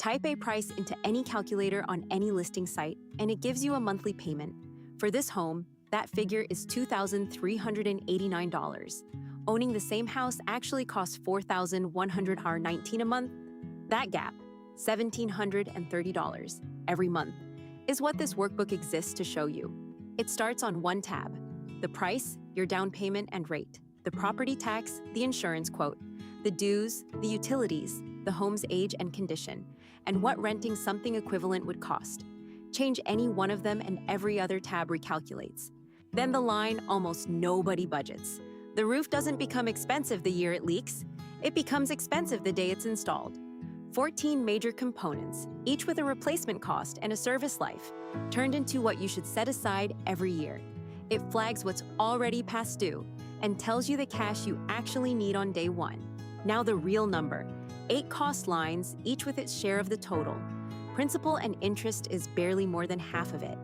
Type a price into any calculator on any listing site, and it gives you a monthly payment. For this home, that figure is $2,389. Owning the same house actually costs $4,119 a month. That gap, $1,730 every month, is what this workbook exists to show you. It starts on one tab: the price, your down payment and rate, the property tax, the insurance quote, the dues, the utilities, the home's age and condition, and what renting something equivalent would cost. Change any one of them and every other tab recalculates. Then the line almost nobody budgets. The roof doesn't become expensive the year it leaks. It becomes expensive the day it's installed. 14 major components, each with a replacement cost and a service life, turned into what you should set aside every year. It flags what's already past due and tells you the cash you actually need on day one. Now the real number: 8 cost lines, each with its share of the total. Principal and interest is barely more than half of it.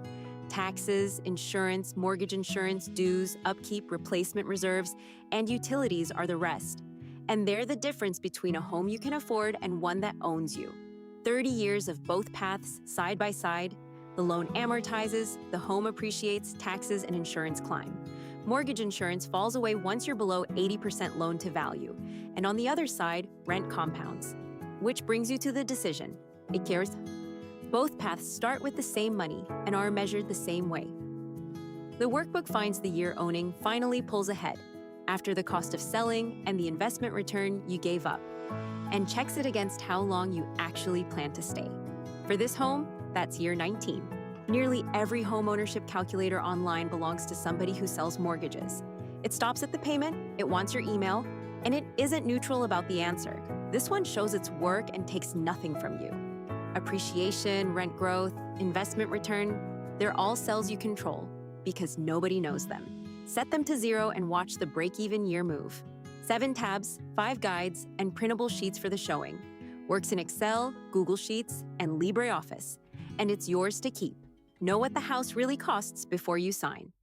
Taxes, insurance, mortgage insurance, dues, upkeep, replacement reserves, and utilities are the rest. And they're the difference between a home you can afford and one that owns you. 30 years of both paths side by side. The loan amortizes, the home appreciates, taxes and insurance climb. Mortgage insurance falls away once you're below 80% loan to value. And on the other side, rent compounds. Which brings you to the decision. ¿Y quieres? Both paths start with the same money and are measured the same way. The workbook finds the year owning finally pulls ahead, after the cost of selling and the investment return you gave up, and checks it against how long you actually plan to stay. For this home, that's year 19. Nearly every homeownership calculator online belongs to somebody who sells mortgages. It stops at the payment, it wants your email, and it isn't neutral about the answer. This one shows its work and takes nothing from you. Appreciation, rent growth, investment return, they're all cells you control because nobody knows them. Set them to 0 and watch the break-even year move. 7 tabs, 5 guides, and printable sheets for the showing. Works in Excel, Google Sheets, and LibreOffice. And it's yours to keep. Know what the house really costs before you sign.